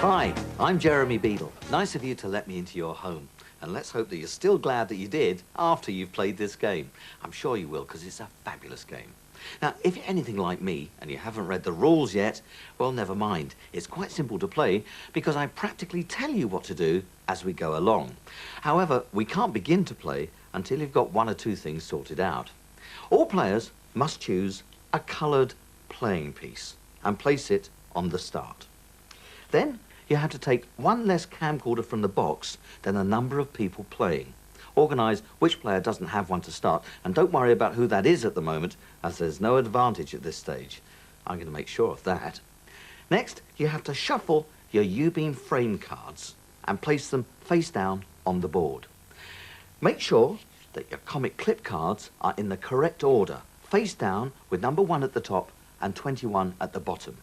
Hi, I'm Jeremy Beadle. Nice of you to let me into your home. And let's hope that you're still glad that you did after you've played this game. I'm sure you will, because it's a fabulous game. Now, if you're anything like me and you haven't read the rules yet, well, never mind. It's quite simple to play because I practically tell you what to do as we go along. However, we can't begin to play until you've got one or two things sorted out. All players must choose a coloured playing piece and place it on the start. Then you have to take one less camcorder from the box than the number of people playing. Organise which player doesn't have one to start, and don't worry about who that is at the moment, as there's no advantage at this stage. I'm going to make sure of that. Next, you have to shuffle your U-beam frame cards and place them face down on the board. Make sure that your comic clip cards are in the correct order, face down with number 1 at the top and 21 at the bottom.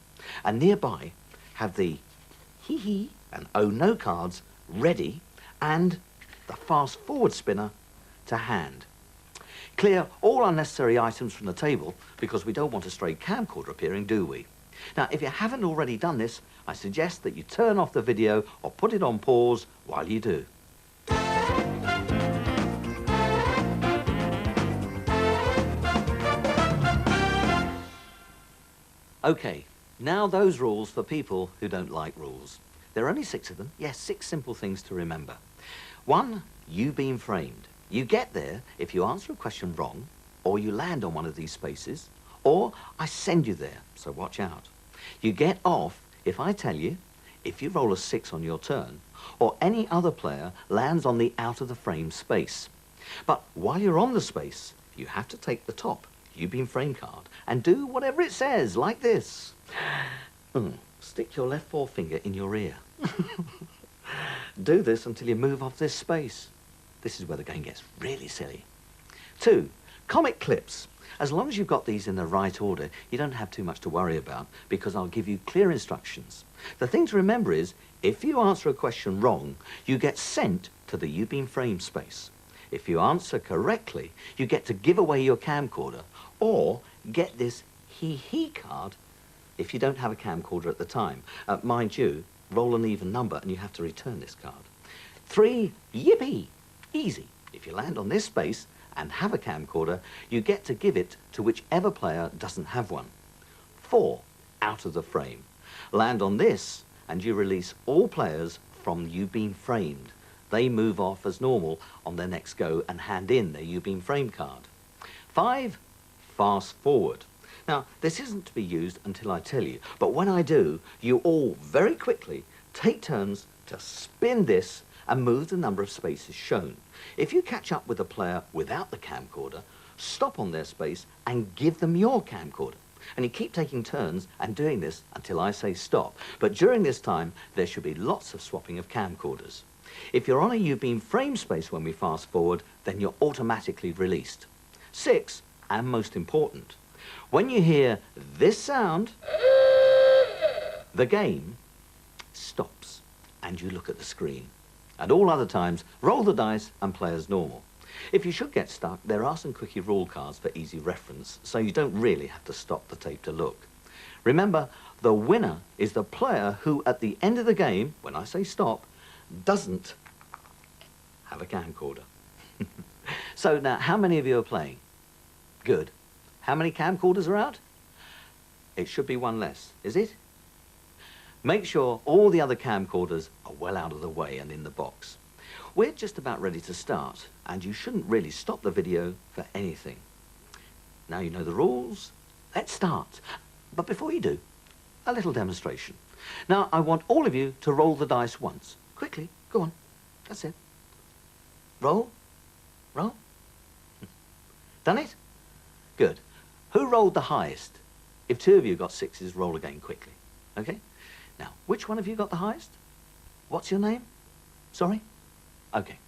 And nearby, have the hee-hee and oh-no cards ready and the fast-forward spinner to hand. Clear all unnecessary items from the table because we don't want a stray camcorder appearing, do we? Now, if you haven't already done this, I suggest that you turn off the video or put it on pause while you do. Okay, now those rules for people who don't like rules. There are only 6 of them. Yes, 6 simple things to remember. 1, U-beam framed. You get there if you answer a question wrong, or you land on one of these spaces, or I send you there, so watch out. You get off if I tell you, if you roll a 6 on your turn, or any other player lands on the out of the frame space. But while you're on the space, you have to take the top U-beam frame card and do whatever it says, like this. Stick your left forefinger in your ear. Do this until you move off this space. This is where the game gets really silly. 2, comic clips. As long as you've got these in the right order, you don't have too much to worry about because I'll give you clear instructions. The thing to remember is, if you answer a question wrong, you get sent to the U-beam frame space. If you answer correctly, you get to give away your camcorder or get this hee-hee card if you don't have a camcorder at the time. Mind you, roll an even number and you have to return this card. 3, yippee, easy. If you land on this space and have a camcorder, you get to give it to whichever player doesn't have one. 4, out of the frame. Land on this and you release all players from U-beam framed. They move off as normal on their next go and hand in their U-beam frame card. 5, fast forward. Now, this isn't to be used until I tell you, but when I do, you all very quickly take turns to spin this and move the number of spaces shown. If you catch up with a player without the camcorder, stop on their space and give them your camcorder. And you keep taking turns and doing this until I say stop. But during this time, there should be lots of swapping of camcorders. If you're on a U-beam frame space when we fast forward, then you're automatically released. 6, and most important, when you hear this sound, the game stops and you look at the screen. At all other times, roll the dice and play as normal. If you should get stuck, there are some quickie rule cards for easy reference, so you don't really have to stop the tape to look. Remember, the winner is the player who, at the end of the game, when I say stop, doesn't have a camcorder. So now, how many of you are playing? Good. How many camcorders are out? It should be one less, is it? Make sure all the other camcorders are well out of the way and in the box. We're just about ready to start, and you shouldn't really stop the video for anything. Now you know the rules. Let's start. But before you do, a little demonstration. Now, I want all of you to roll the dice once. Quickly, go on. That's it. Roll. Roll. Done it? Good. Who rolled the highest? If 2 of you got 6s, roll again quickly. Okay? Now, which one of you got the highest? What's your name? Sorry? Okay.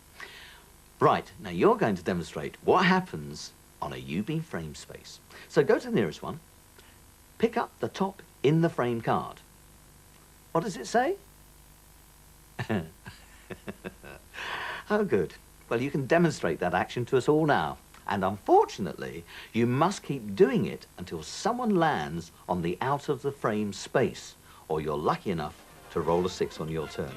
Right, now you're going to demonstrate what happens on a U-beam frame space. So go to the nearest one, pick up the top in the frame card. What does it say? Oh, good. Well, you can demonstrate that action to us all now. And unfortunately, you must keep doing it until someone lands on the out of the frame space, or you're lucky enough to roll a 6 on your turn.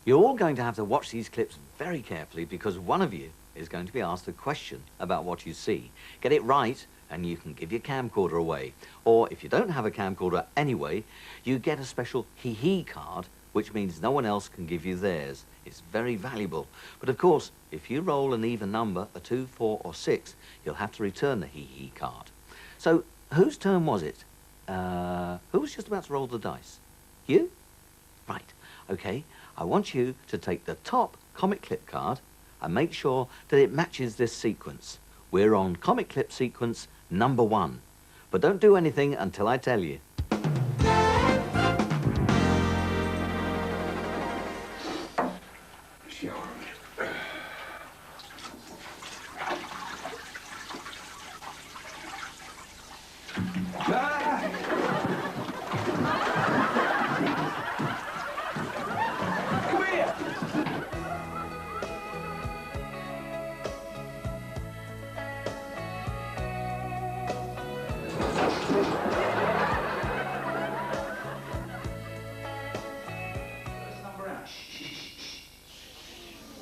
You're all going to have to watch these clips very carefully because one of you is going to be asked a question about what you see. Get it right and you can give your camcorder away. Or if you don't have a camcorder anyway, you get a special hee-hee card, which means no one else can give you theirs. It's very valuable. But of course, if you roll an even number, a 2, 4 or 6, you'll have to return the hee-hee card. So whose turn was it? Who was just about to roll the dice? You? Right. Okay. I want you to take the top comic clip card and make sure that it matches this sequence. We're on comic clip sequence number 1. But don't do anything until I tell you.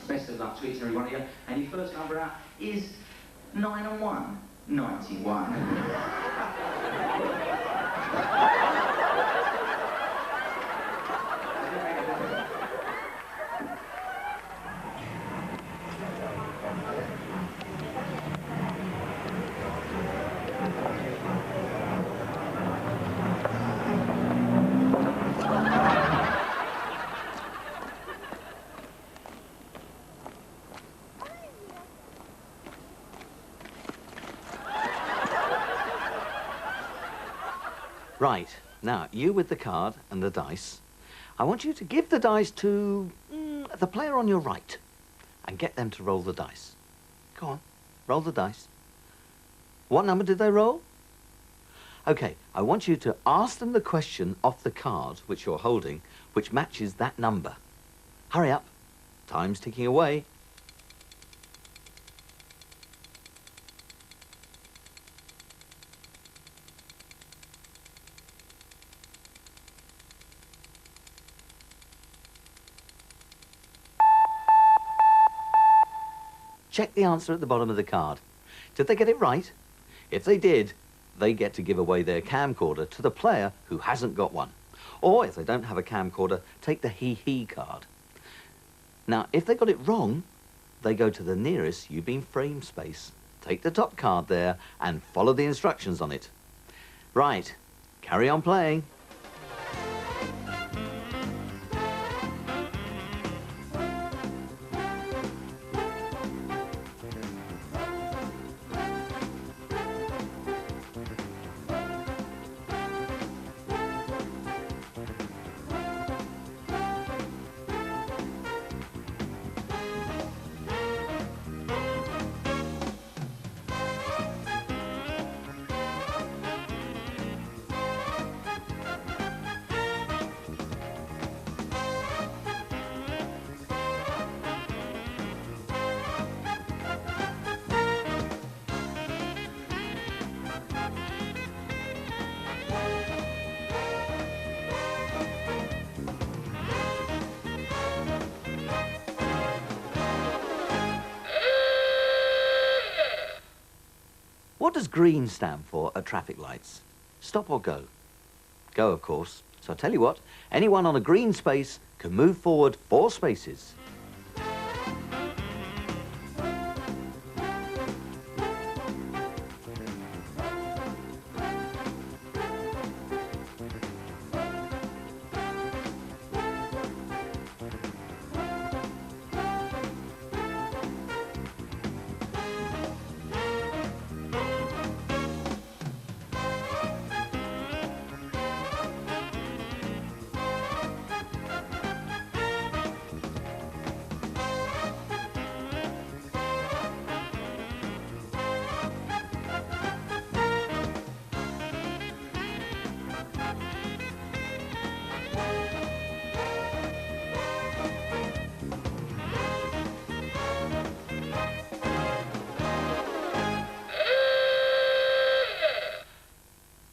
Best of luck to each and every one of you. And your first number out is 9 and 1. 91. Right, now, you with the card and the dice, I want you to give the dice to the player on your right and get them to roll the dice. Go on, roll the dice. What number did they roll? Okay, I want you to ask them the question off the card which you're holding, which matches that number. Hurry up, time's ticking away. Check the answer at the bottom of the card. Did they get it right? If they did, they get to give away their camcorder to the player who hasn't got one. Or if they don't have a camcorder, take the hee-hee card. Now, if they got it wrong, they go to the nearest you've been frame space, take the top card there, and follow the instructions on it. Right, carry on playing. What does green stand for at traffic lights? Stop or go? Go, of course. So I tell you what, anyone on a green space can move forward 4 spaces.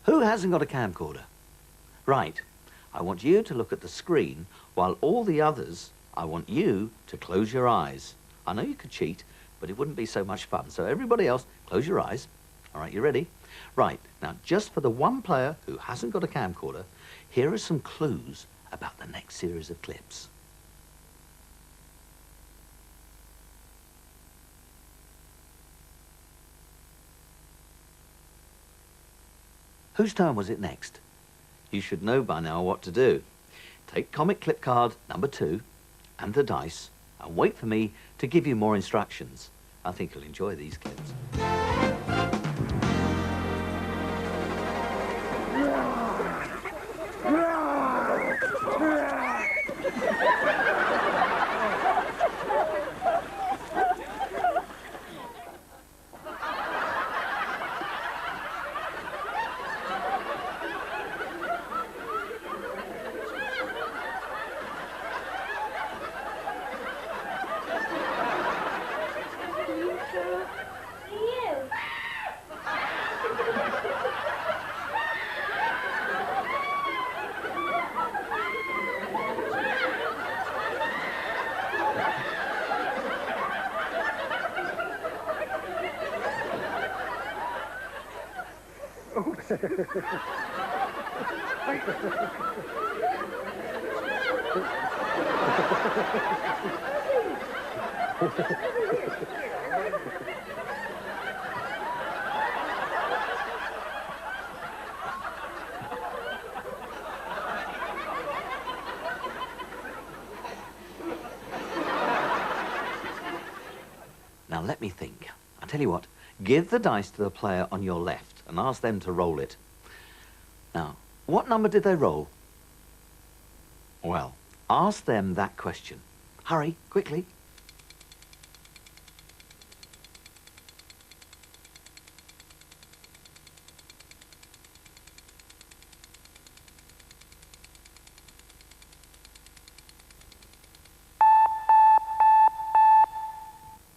Who hasn't got a camcorder? Right, I want you to look at the screen while all the others, I want you to close your eyes. I know you could cheat, but it wouldn't be so much fun. So everybody else, close your eyes. All right, you ready? Right, now just for the one player who hasn't got a camcorder, here are some clues about the next series of clips. Whose turn was it next? You should know by now what to do. Take comic clip card number 2 and the dice and wait for me to give you more instructions. I think you'll enjoy these clips. Now let me think. I tell you what, give the dice to the player on your left and ask them to roll it. Now, what number did they roll? Well, ask them that question. Hurry, quickly.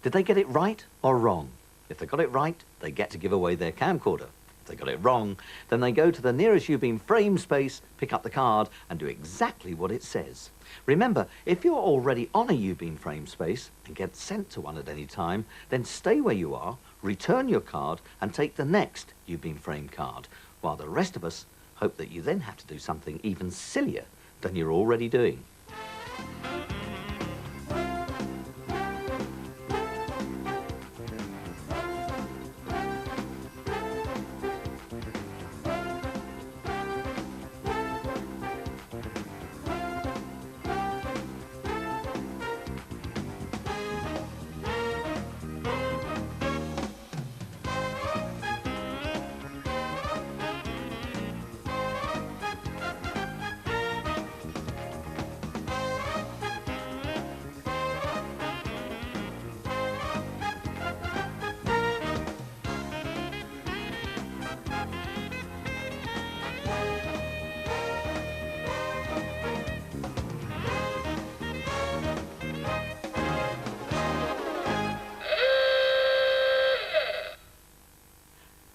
Did they get it right or wrong? If they got it right, they get to give away their camcorder. If they got it wrong, then they go to the nearest U-beam frame space, pick up the card, and do exactly what it says. Remember, if you're already on a U-beam frame space and get sent to one at any time, then stay where you are, return your card, and take the next U-beam frame card, while the rest of us hope that you then have to do something even sillier than you're already doing.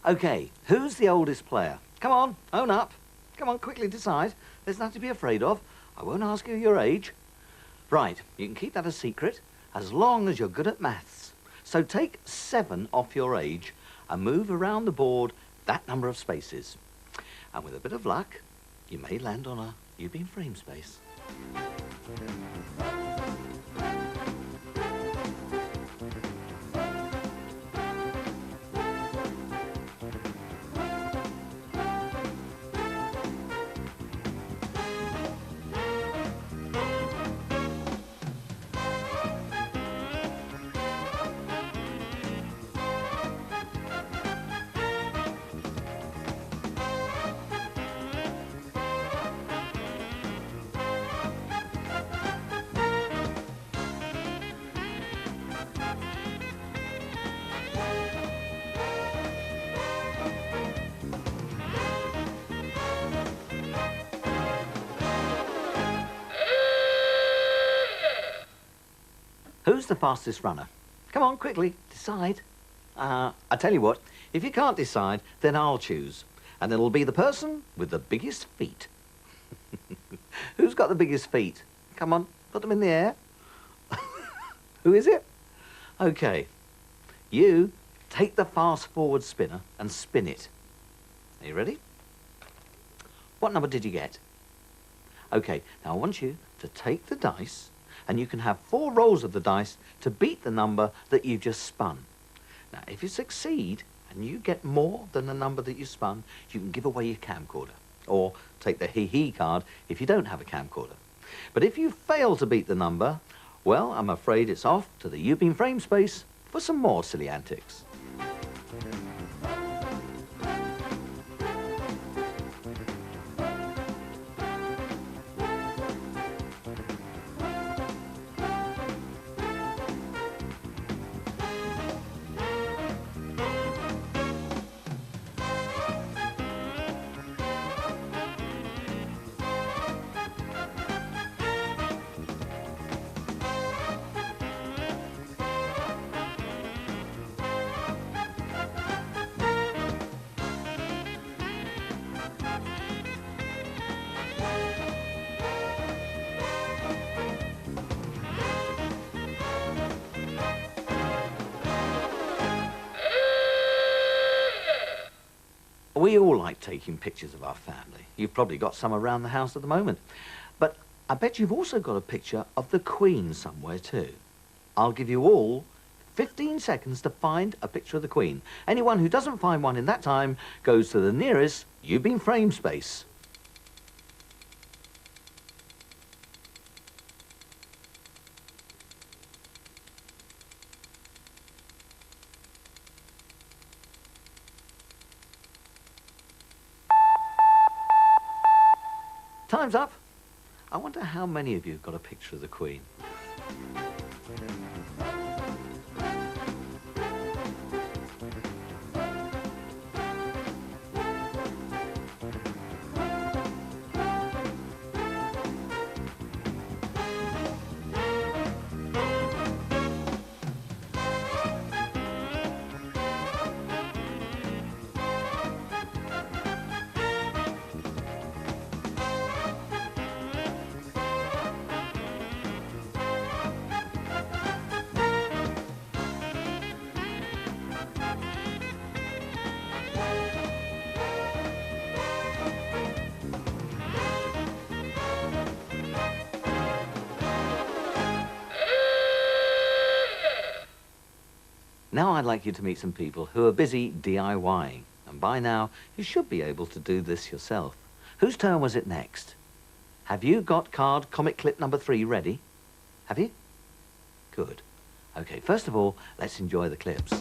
Okay, who's the oldest player? Come on, own up. Come on, quickly decide. There's nothing to be afraid of. I won't ask you your age. Right, you can keep that a secret as long as you're good at maths. So take 7 off your age and move around the board that number of spaces. And with a bit of luck, you may land on a You've Been Framed space. Who's the fastest runner? Come on, quickly, decide. I tell you what, if you can't decide, then I'll choose. And it'll be the person with the biggest feet. Who's got the biggest feet? Come on, put them in the air. Who is it? Okay, you take the fast forward spinner and spin it. Are you ready? What number did you get? Okay, now I want you to take the dice, and you can have 4 rolls of the dice to beat the number that you just spun. Now, if you succeed and you get more than the number that you spun, you can give away your camcorder, or take the hee-hee card if you don't have a camcorder. But if you fail to beat the number, well, I'm afraid it's off to the You've Been Framed space for some more silly antics. We all like taking pictures of our family. You've probably got some around the house at the moment. But I bet you've also got a picture of the Queen somewhere too. I'll give you all 15 seconds to find a picture of the Queen. Anyone who doesn't find one in that time goes to the nearest You've Been Framed space. Time's up. I wonder how many of you have got a picture of the Queen. Now I'd like you to meet some people who are busy DIYing, and by now you should be able to do this yourself. Whose turn was it next? Have you got card comic clip number 3 ready? Have you? Good. Okay, first of all, let's enjoy the clips.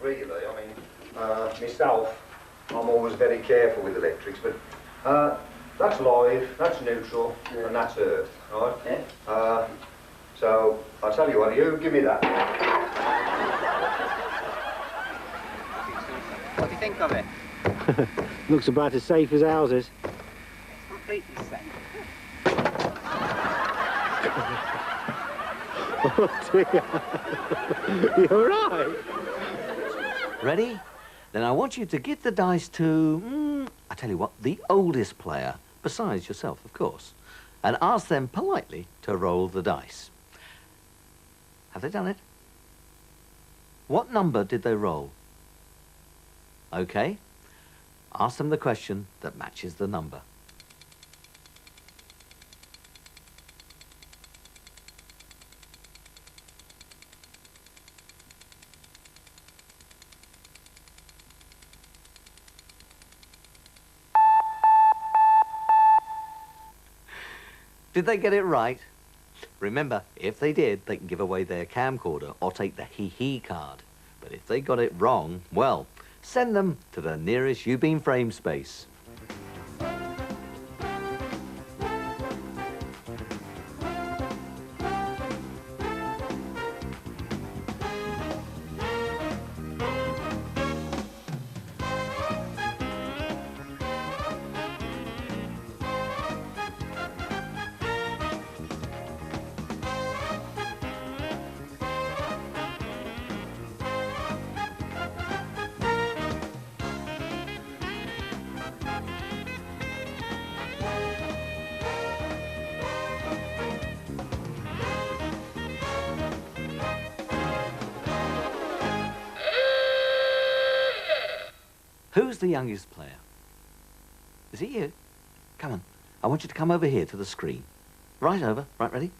really. I mean, myself, I'm always very careful with electrics, but that's live, that's neutral, and that's earth, right? Yeah. So, I'll tell you what, you give me that. What do you think of it? Looks about as safe as houses. It's completely safe. Oh dear. You're right. Ready? Then I want you to give the dice to, I tell you what, the oldest player, besides yourself, of course, and ask them politely to roll the dice. Have they done it? What number did they roll? Okay. Ask them the question that matches the number. Did they get it right? Remember, if they did, they can give away their camcorder or take the hee-hee card. But if they got it wrong, well, send them to the nearest U-beam frame space. Who's the youngest player? Is it you? Come on. I want you to come over here to the screen. Right over. Right, ready?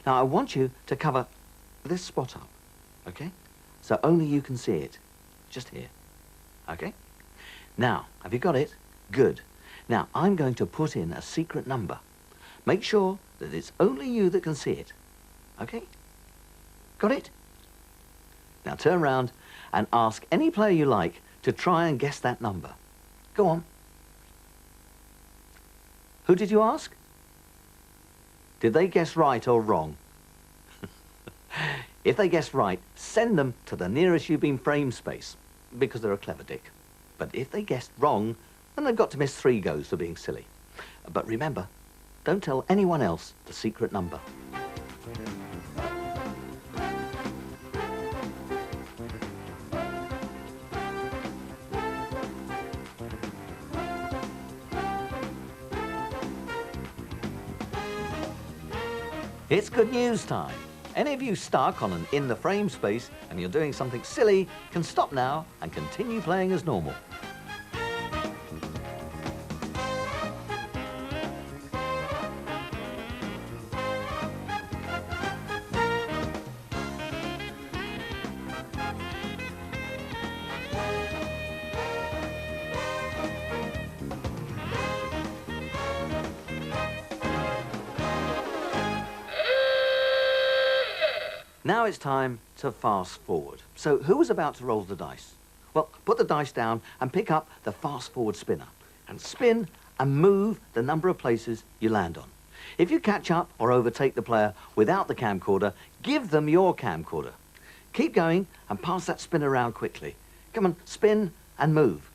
Now, I want you to cover this spot up, okay? So only you can see it. Just here. Okay? Now, have you got it? Good. Now, I'm going to put in a secret number. Make sure that it's only you that can see it. Okay? Got it? Now, turn around and ask any player you like to try and guess that number. Go on. Who did you ask? Did they guess right or wrong? If they guess right, send them to the nearest U-beam frame space, because they're a clever dick. But if they guessed wrong, then they've got to miss 3 goes for being silly. But remember, don't tell anyone else the secret number. It's good news time. Any of you stuck on an in the frame space and you're doing something silly can stop now and continue playing as normal. Now it's time to fast forward. So who was about to roll the dice? Well, put the dice down and pick up the fast forward spinner and spin and move the number of places you land on. If you catch up or overtake the player without the camcorder, give them your camcorder. Keep going and pass that spin around quickly. Come on, spin and move.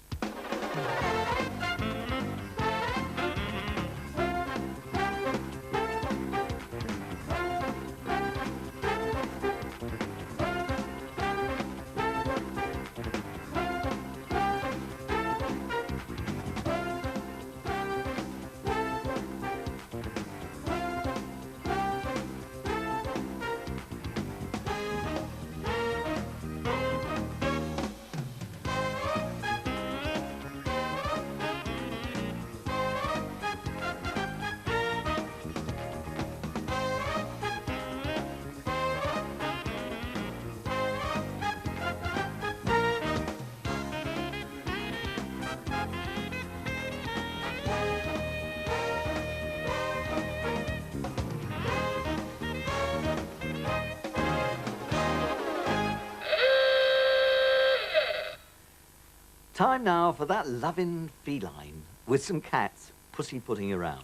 Time now for that loving feline with some cats pussy-putting around.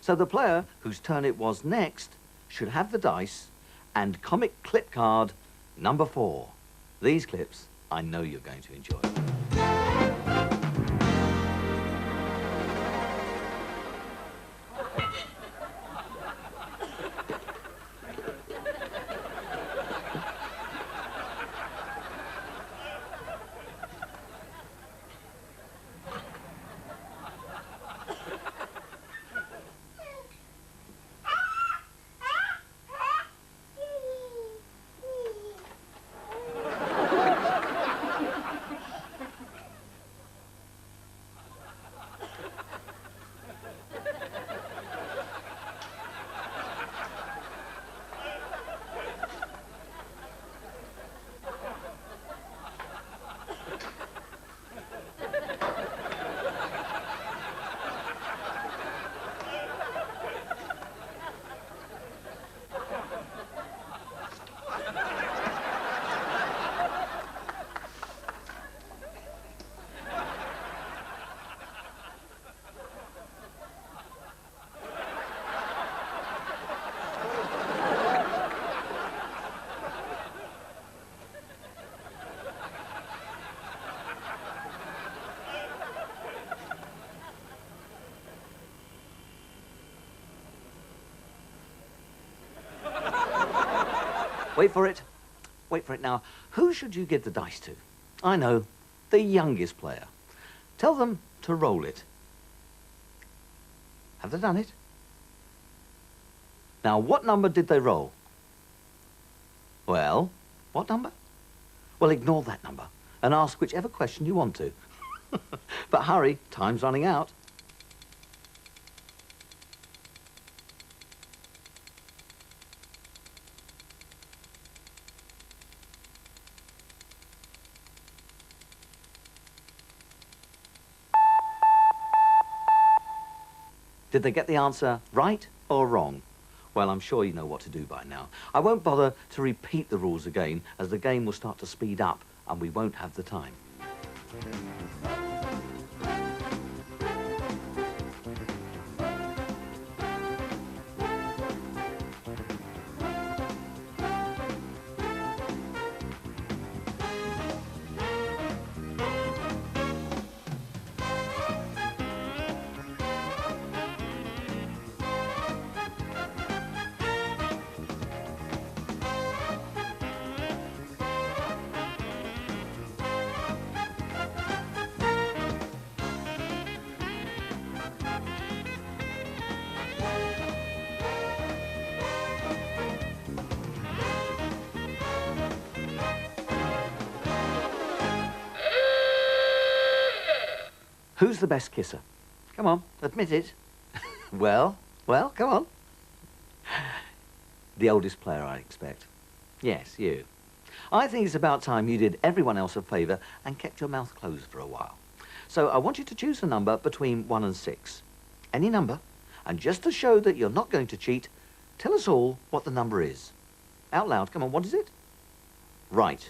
So the player whose turn it was next should have the dice and comic clip card number 4. These clips I know you're going to enjoy. Wait for it. Wait for it now. Who should you give the dice to? I know, the youngest player. Tell them to roll it. Have they done it? Now, what number did they roll? Well, what number? Well, ignore that number and ask whichever question you want to. But hurry, time's running out. Did they get the answer right or wrong? Well, I'm sure you know what to do by now. I won't bother to repeat the rules again, as the game will start to speed up and we won't have the time. Who's the best kisser? Come on, admit it. Well, come on. The oldest player, I expect. Yes, you. I think it's about time you did everyone else a favour and kept your mouth closed for a while. So I want you to choose a number between 1 and 6. Any number. And just to show that you're not going to cheat, tell us all what the number is. Out loud, come on, what is it? Right.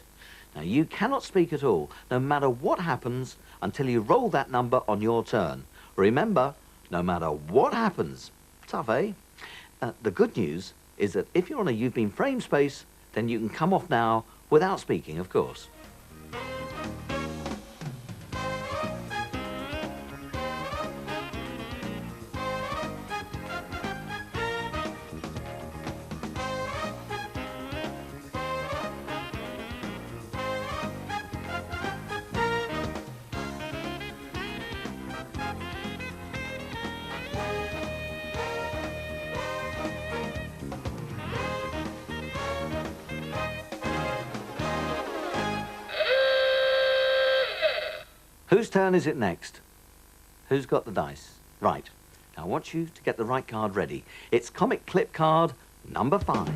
Now, you cannot speak at all, no matter what happens, until you roll that number on your turn. Remember, no matter what happens. Tough, eh? The good news is that if you're on a You've Been Framed space, then you can come off now without speaking, of course. Whose turn is it next? Who's got the dice? Right. Now I want you to get the right card ready. It's comic clip card number 5.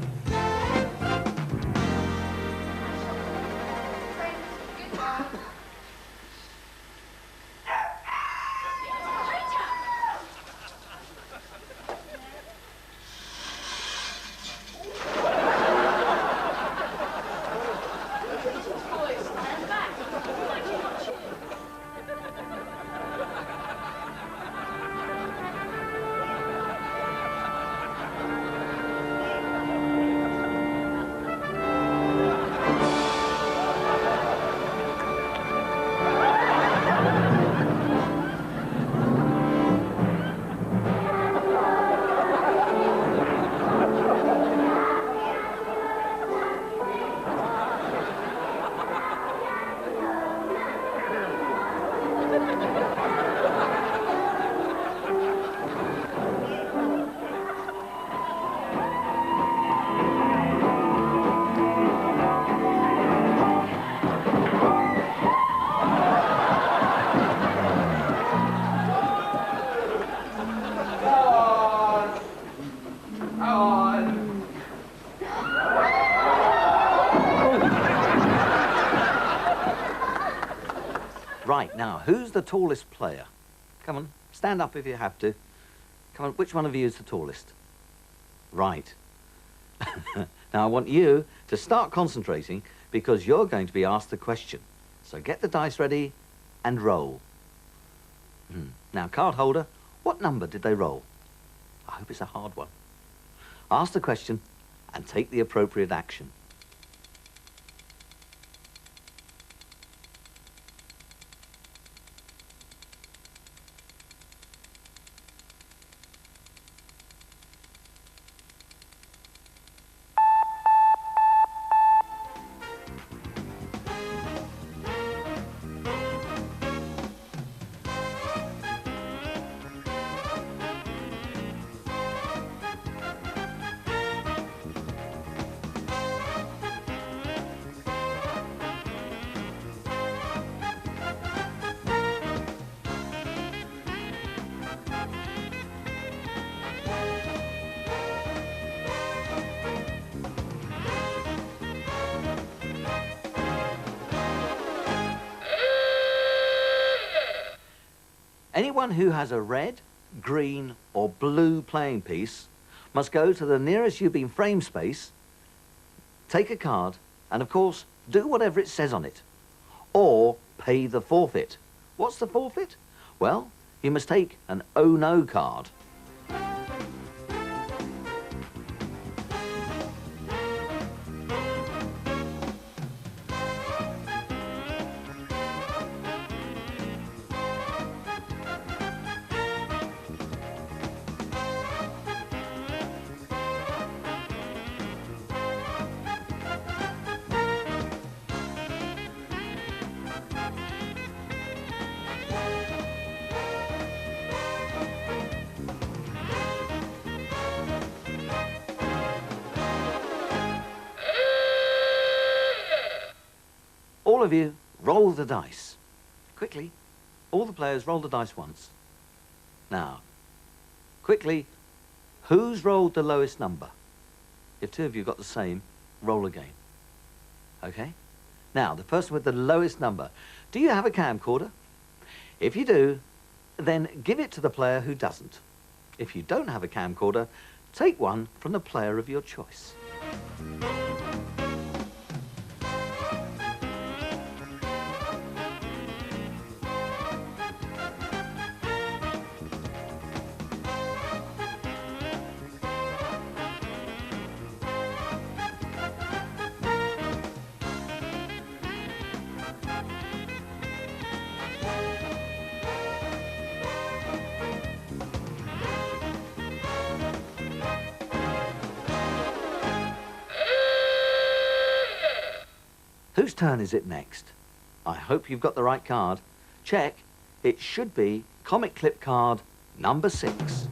Right, now, who's the tallest player? Come on, stand up if you have to. Come on, which one of you is the tallest? Right. Now, I want you to start concentrating because you're going to be asked the question. So get the dice ready and roll. Now, card holder, what number did they roll? I hope it's a hard one. Ask the question and take the appropriate action. Anyone who has a red, green or blue playing piece must go to the nearest you've been frame space, take a card and of course do whatever it says on it or pay the forfeit. What's the forfeit? Well, you must take an oh no card. All of you, roll the dice. Quickly, all the players roll the dice once. Now, quickly, who's rolled the lowest number? If two of you got the same, roll again. Okay? Now, the person with the lowest number, do you have a camcorder? If you do, then give it to the player who doesn't. If you don't have a camcorder, take one from the player of your choice. Whose turn is it next? I hope you've got the right card. Check. It should be comic clip card number 6.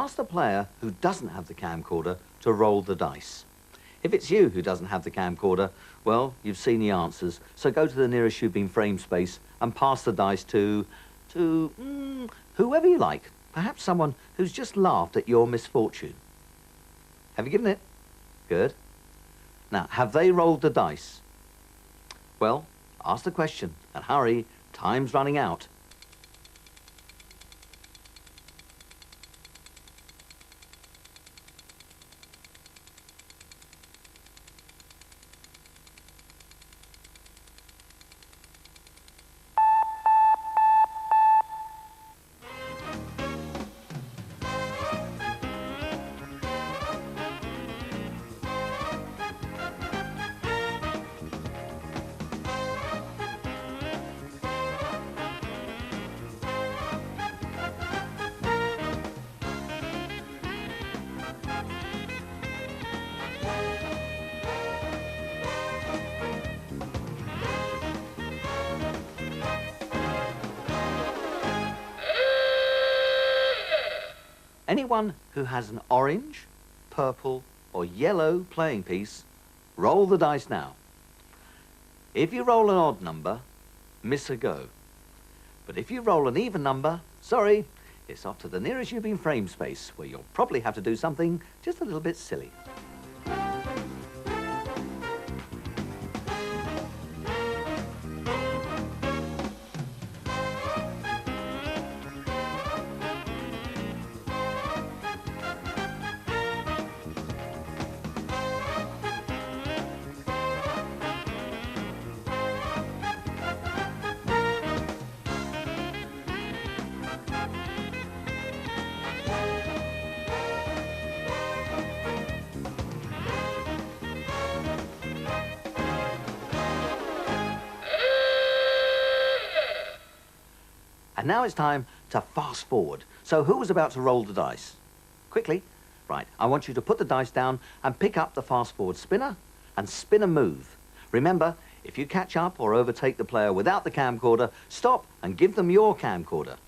ask the player who doesn't have the camcorder to roll the dice. If it's you who doesn't have the camcorder, well, you've seen the answers, so go to the nearest shoe-beam frame space and pass the dice to whoever you like. Perhaps someone who's just laughed at your misfortune. Have you given it? Good. Now, have they rolled the dice? Well, ask the question, and hurry, time's running out. Anyone who has an orange, purple or yellow playing piece, roll the dice now. If you roll an odd number, miss a go. But if you roll an even number, sorry, it's off to the nearest shoe-beam frame space, where you'll probably have to do something just a little bit silly. And now it's time to fast forward. So who was about to roll the dice? Quickly. Right, I want you to put the dice down and pick up the fast forward spinner and spin a move. Remember, if you catch up or overtake the player without the camcorder, stop and give them your camcorder.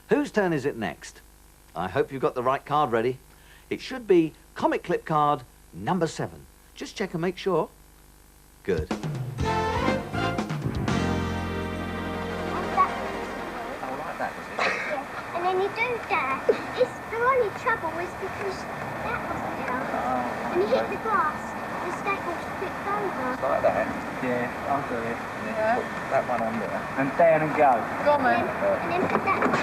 Whose turn is it next? I hope you've got the right card ready. It should be comic clip card number 7. Just check and make sure. Good. Oh, like that, is it? Yeah. And then you do that. The only trouble was because that wasn't down. And you hit the glass, the stack was flipped over. It's like that? Yeah, I'll do it. And then put that one on there. And down and go. Go on, man. And then put that one.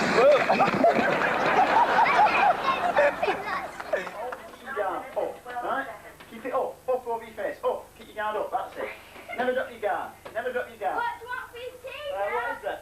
Right? Keep it up. Up over your face. Up. Keep your guard up. That's it. Never drop your guard. Never drop your guard. What do you want for your tea? What is that?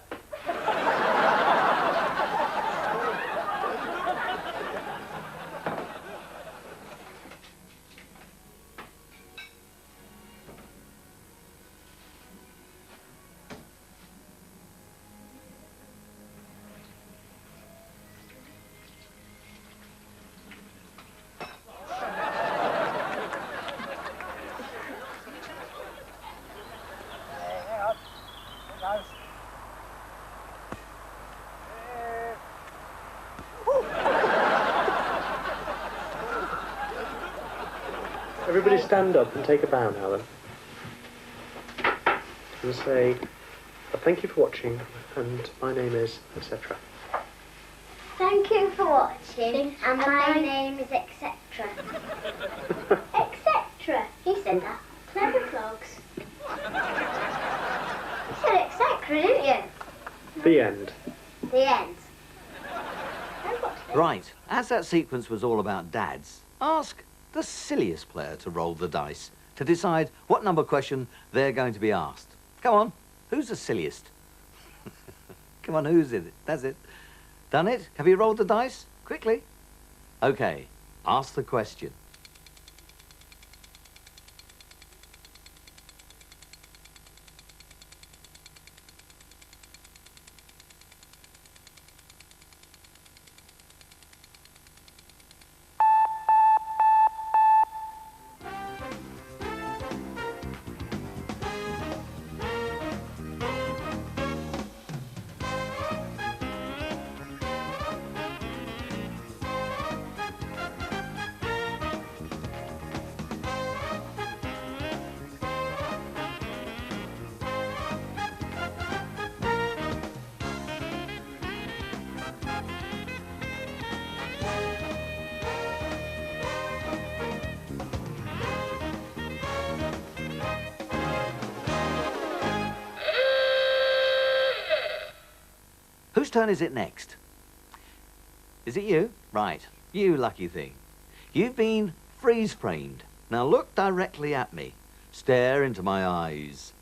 Everybody stand up and take a bow now then. And say, thank you for watching, and my name is, etc. Thank you for watching, and my name is etc. etc. He said that. Clever clogs. You said etc, didn't you? The end. The that sequence was all about dads, ask the silliest player to roll the dice to decide what number question they're going to be asked. Come on, who's the silliest? Come on, who's it? That's it. Done it? Have you rolled the dice? Quickly. Okay, ask the question. Whose turn is it next? Is it you? Right, you lucky thing. You've been freeze-framed. Now look directly at me. Stare into my eyes.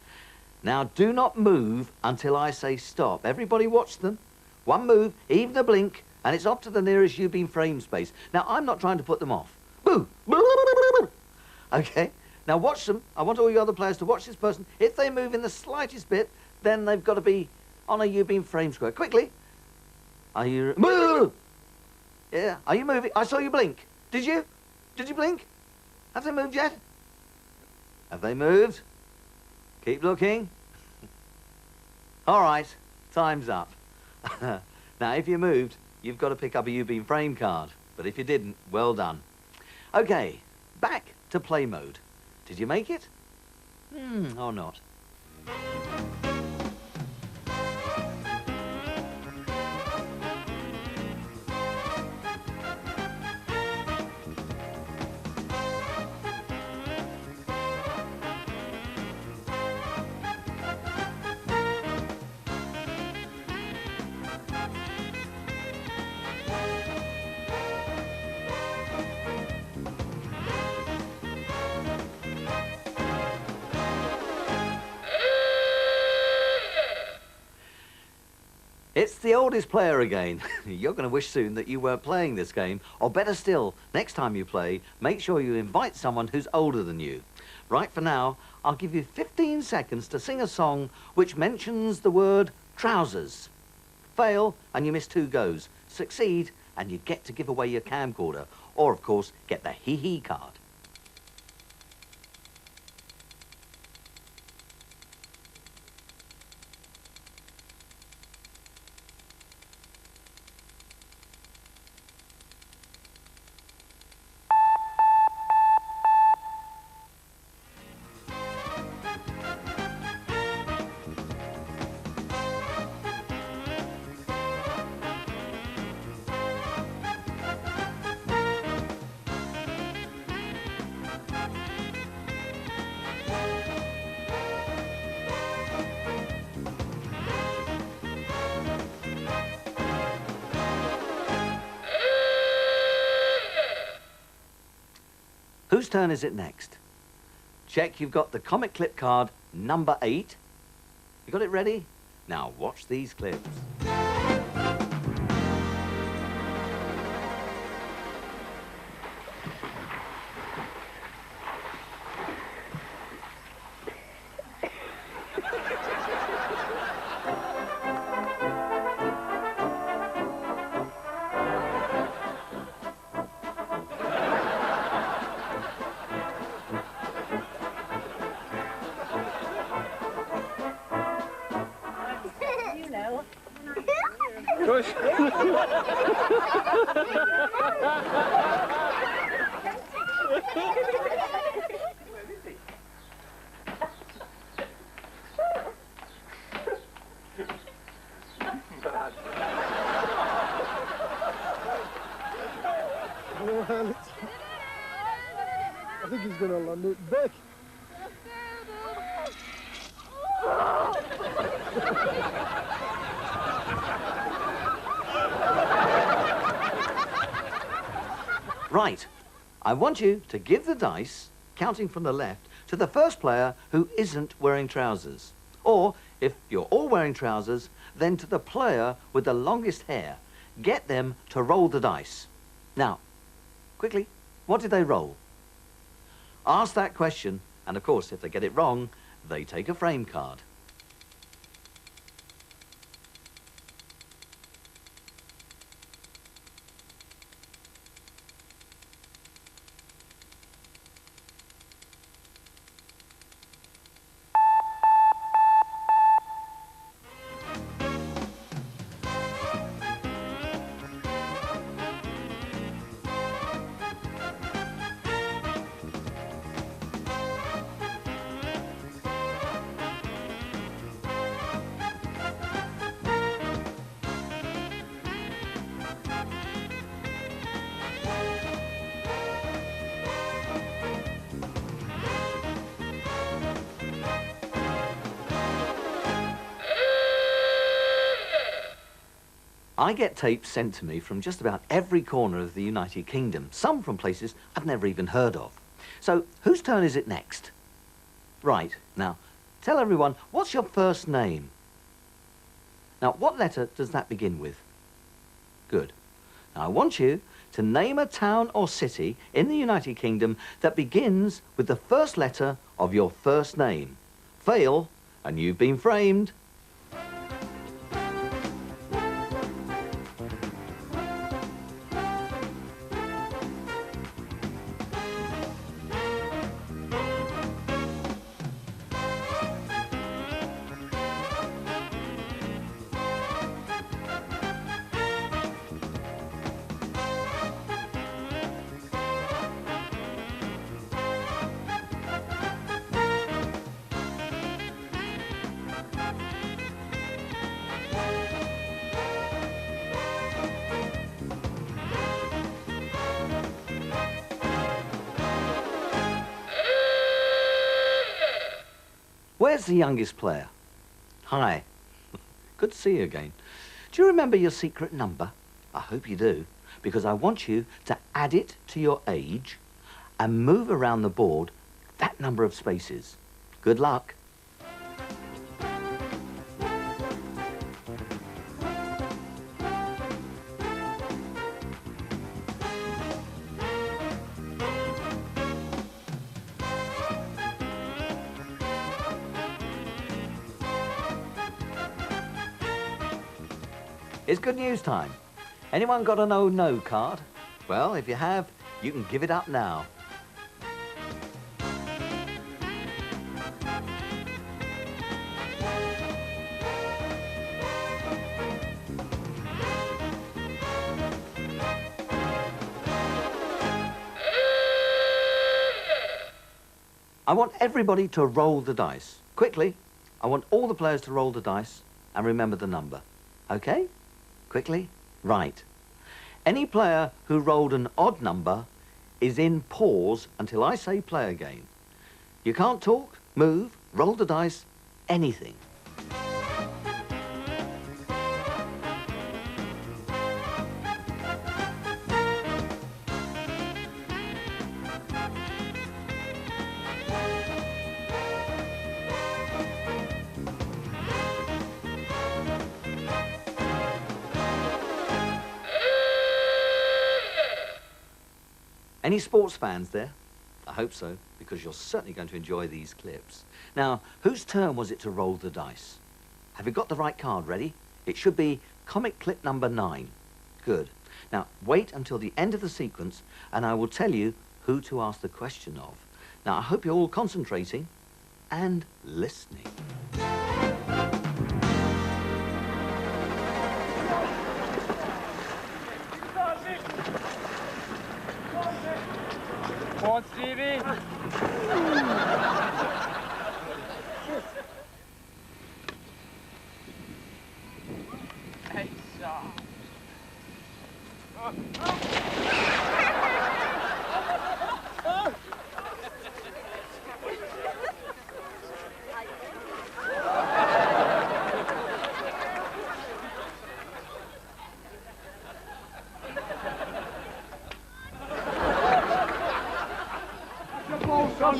Now do not move until I say stop. Everybody watch them. One move, even a blink, and it's off to the nearest you've been frame space. Now I'm not trying to put them off. Boo! Okay, now watch them. I want all you other players to watch this person. If they move in the slightest bit, then they've got to be on a you've been frame square. Quickly. Are you... Move! Yeah, are you moving? I saw you blink. Did you? Did you blink? Have they moved yet? Have they moved? Keep looking. All right, time's up. Now, if you moved, you've got to pick up a you've been frame card. But if you didn't, well done. Okay, back to play mode. Did you make it? Or not? It's the oldest player again. You're going to wish soon that you weren't playing this game, or better still, next time you play, make sure you invite someone who's older than you. Right for now, I'll give you 15 seconds to sing a song which mentions the word trousers. Fail, and you miss 2 goes. Succeed, and you get to give away your camcorder, or of course, get the hee-hee card. Whose turn is it next? Check you've got the comic clip card number 8. You got it ready? Now watch these clips. I think he's going to land it back. Right. I want you to give the dice, counting from the left, to the first player who isn't wearing trousers. Or, if you're all wearing trousers, then to the player with the longest hair. Get them to roll the dice. Now, quickly, what did they roll? Ask that question, and of course, if they get it wrong, they take a frame card. I get tapes sent to me from just about every corner of the United Kingdom, some from places I've never even heard of. So, whose turn is it next? Right, now, tell everyone, what's your first name? Now, what letter does that begin with? Good. Now, I want you to name a town or city in the United Kingdom that begins with the first letter of your first name. Fail, and you've been framed. Where's the youngest player? Hi. Good to see you again. Do you remember your secret number? I hope you do, because I want you to add it to your age and move around the board that number of spaces. Good luck. It's good news time. Anyone got an oh no card? Well, if you have, you can give it up now. I want everybody to roll the dice. Quickly, I want all the players to roll the dice and remember the number. Okay? Quickly? Right. Any player who rolled an odd number is in pause until I say play again. You can't talk, move, roll the dice, anything. Any sports fans there? I hope so, because you're certainly going to enjoy these clips. Now, whose turn was it to roll the dice? Have you got the right card ready? It should be comic clip number 9. Good. Now, wait until the end of the sequence, and I will tell you who to ask the question of. Now, I hope you're all concentrating and listening. Come on, Stevie. Hey, stop. Right,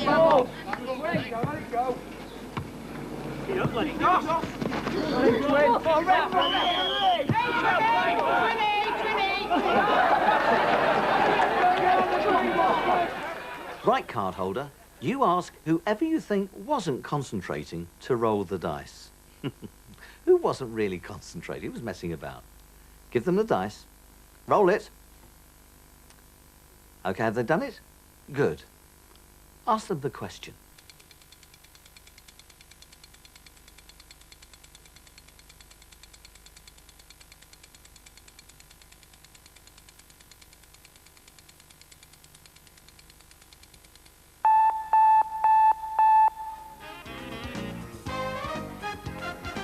card holder, you ask whoever you think wasn't concentrating to roll the dice. Who wasn't really concentrating? He was messing about. Give them the dice. Roll it. Okay, have they done it? Good. Ask them the question.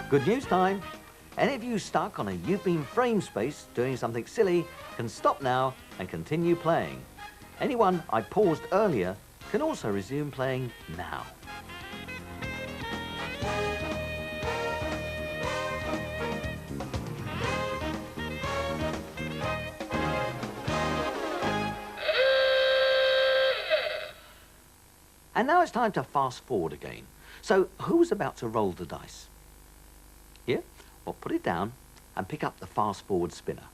Good news time. Any of you stuck on a You've Been Framed space doing something silly can stop now and continue playing. Anyone I paused earlier can also resume playing now. And now it's time to fast forward again. So who's about to roll the dice? Here? Well, put it down and pick up the fast forward spinner.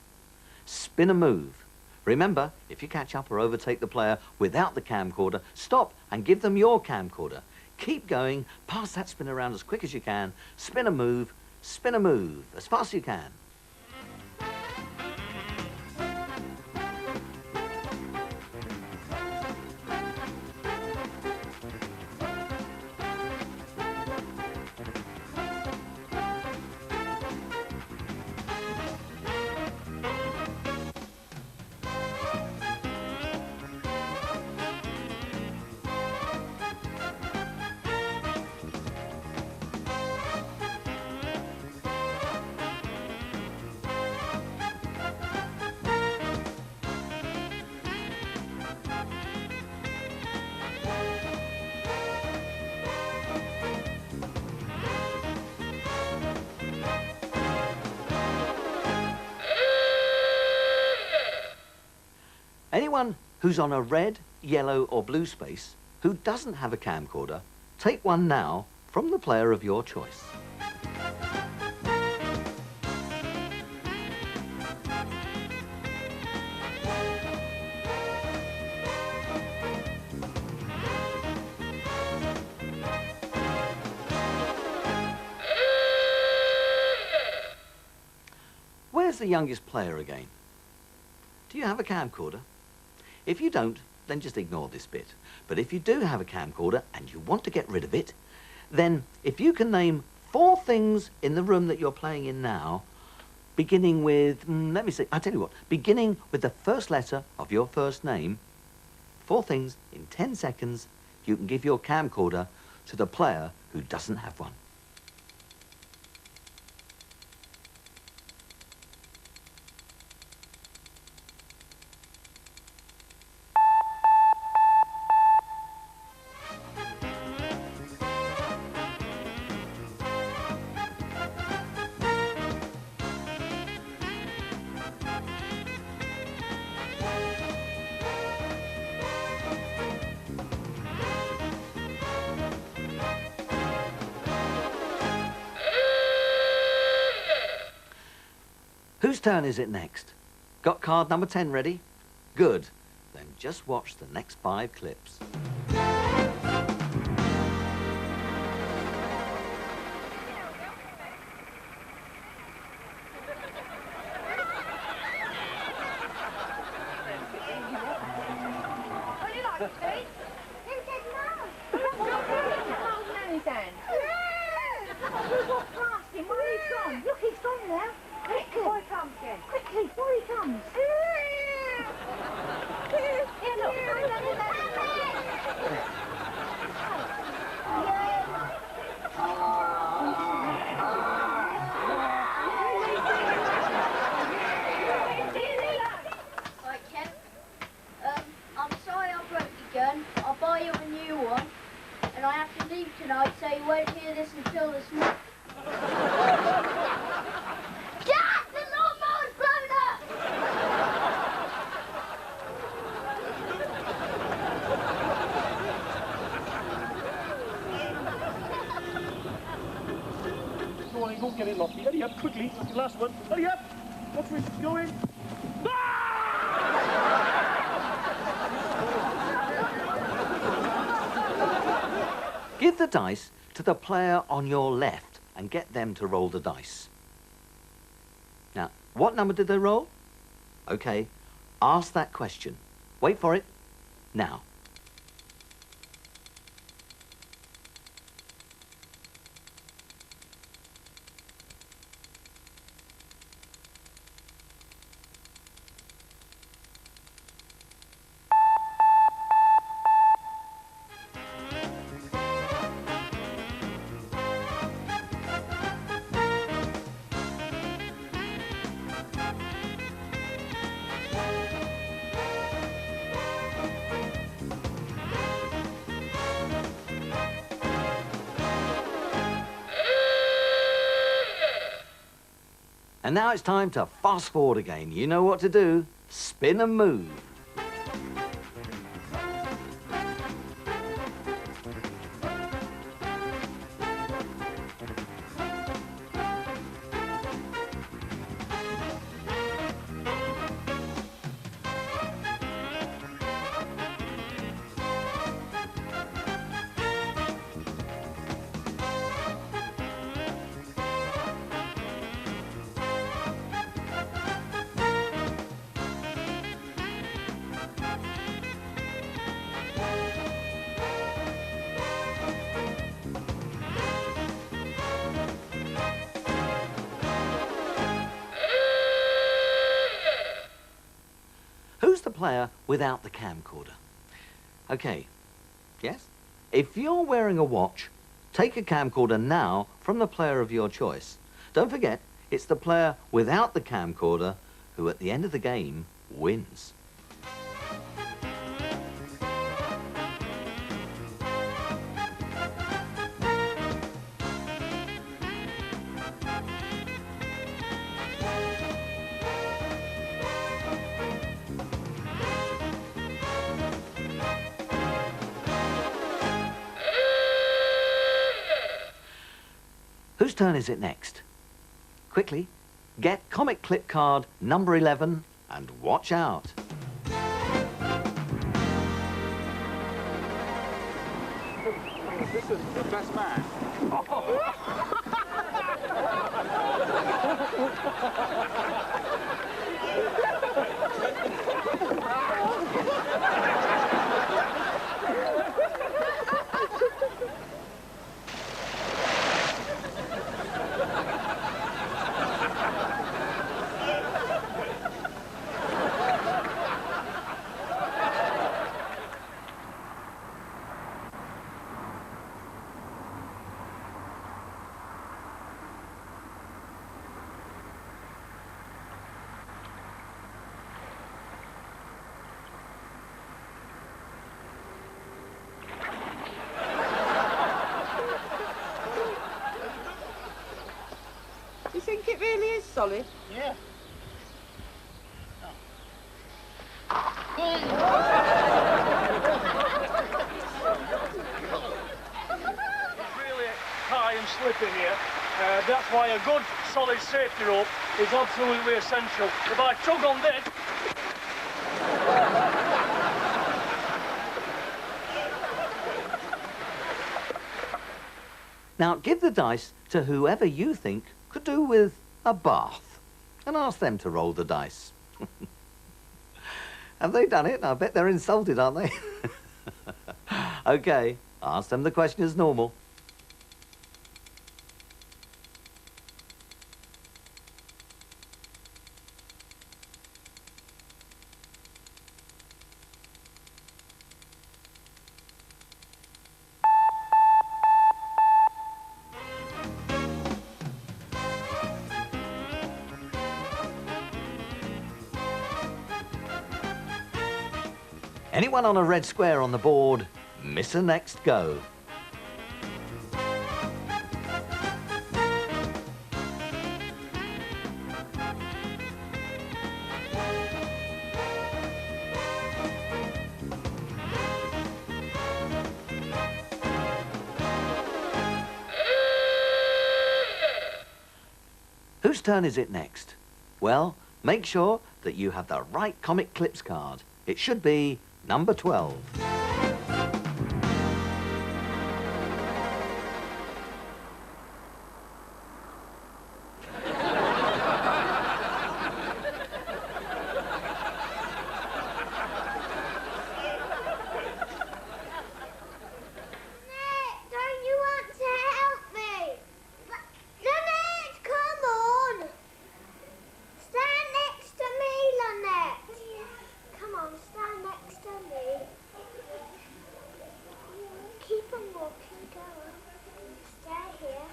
Spin a move. Remember, if you catch up or overtake the player without the camcorder, stop and give them your camcorder. Keep going, pass that spin around as quick as you can, spin a move, as fast as you can. Anyone who's on a red, yellow or blue space who doesn't have a camcorder, take one now from the player of your choice. Where's the youngest player again? Do you have a camcorder? If you don't, then just ignore this bit. But if you do have a camcorder and you want to get rid of it, then if you can name 4 things in the room that you're playing in now, beginning with, let me see, I'll tell you what, beginning with the first letter of your first name, 4 things in 10 seconds, you can give your camcorder to the player who doesn't have one. Whose turn is it next? Got card number 10 ready? Good. Then just watch the next 5 clips. I'll buy you a new one, and I have to leave tonight, so you won't hear this until this morning. Dad, the lawnmower's blown up! Don't get it lucky. Hurry up, quickly. Last one. Hurry up. Watch where she's going. Give the dice to the player on your left and get them to roll the dice. Now, what number did they roll? Okay, ask that question. Wait for it. Now. And now it's time to fast forward again. You know what to do. Spin and move. Who's the player without the camcorder? Okay, yes? If you're wearing a watch, take a camcorder now from the player of your choice. Don't forget, it's the player without the camcorder who at the end of the game wins. Whose turn is it next? Quickly, get comic clip card number 11 and watch out. This is the best man. You think it really is solid? Yeah. It's really high and slippery here. That's why a good solid safety rope is absolutely essential. If I tug on this, Now give the dice to whoever you think could do with a bath and ask them to roll the dice. Have they done it? I bet they're insulted, aren't they? Okay, ask them the question as normal. Anyone on a red square on the board, miss a next go. Whose turn is it next? Well, make sure that you have the right comic clips card. It should be number 12. Don't you want to help me? Lynette, come on. Stand next to me, Lynette. Come on, stand next to me. Keep on walking, go on. Stay here.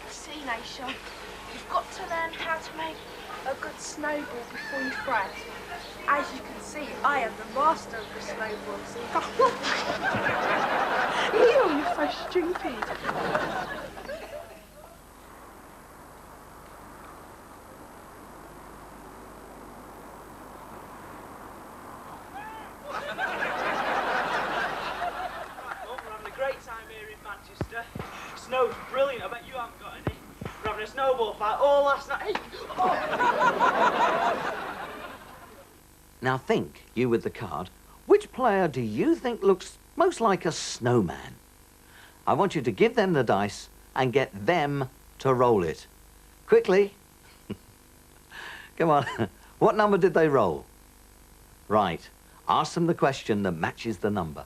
See, Nation, you've got to learn how to make a good snowball before you throw it. As you can see, I am the master of the snowball. You're so stupid. Well, we're having a great time here in Manchester. Snow's brilliant. I bet you haven't got any. We're having a snowball fight all last night. Now think, you with the card, which player do you think looks most like a snowman? I want you to give them the dice and get them to roll it. Quickly. Come on. What number did they roll? Right. Ask them the question that matches the number.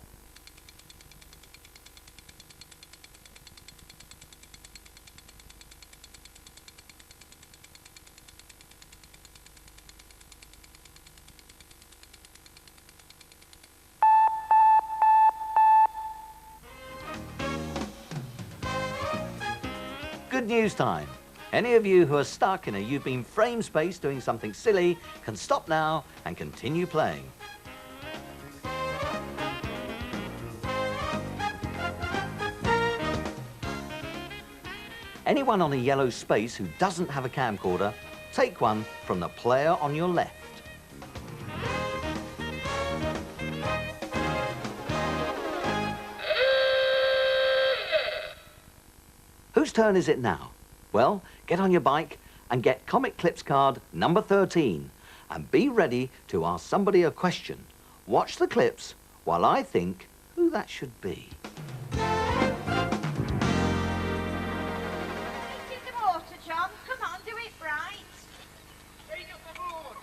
Good news time. Any of you who are stuck in a You've Been Framed space doing something silly can stop now and continue playing. Anyone on a yellow space who doesn't have a camcorder, take one from the player on your left. Whose turn is it now? Well, get on your bike and get Comic Clips card number 13 and be ready to ask somebody a question. Watch the clips while I think who that should be. It's in the water, John. Come on, do it right. Take up the board.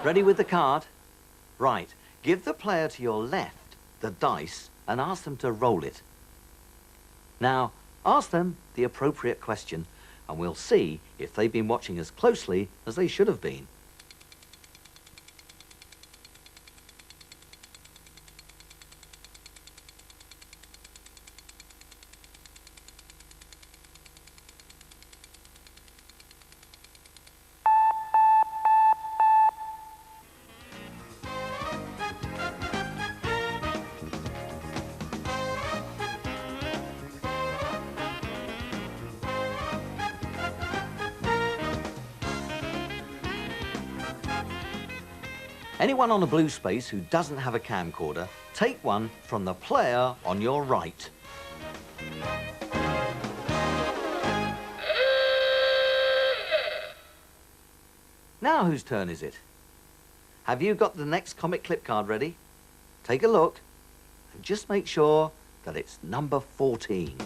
Ready with the card? Right. Give the player to your left the dice and ask them to roll it. Now, ask them the appropriate question and we'll see if they've been watching as closely as they should have been. Anyone on a blue space who doesn't have a camcorder, take one from the player on your right. Now whose turn is it? Have you got the next comic clip card ready? take a look and just make sure that it's number 14.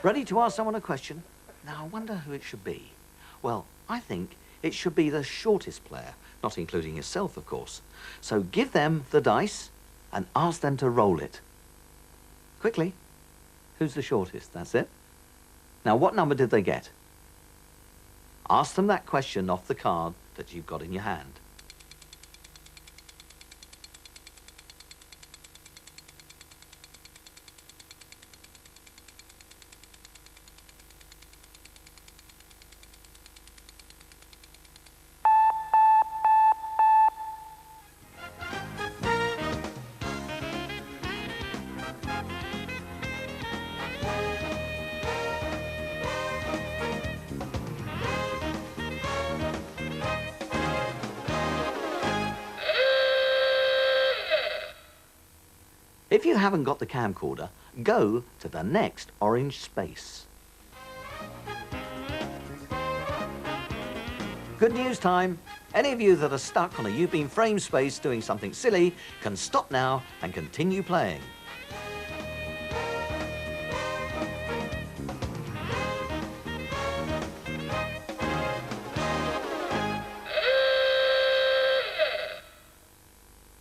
Ready to ask someone a question? Now, I wonder who it should be. Well, I think it should be the shortest player, not including yourself, of course. So give them the dice and ask them to roll it. Quickly. Who's the shortest? That's it. Now, what number did they get? Ask them that question off the card that you've got in your hand. If you haven't got the camcorder, go to the next orange space. Good news time. Any of you that are stuck on a You've Been Framed space doing something silly can stop now and continue playing.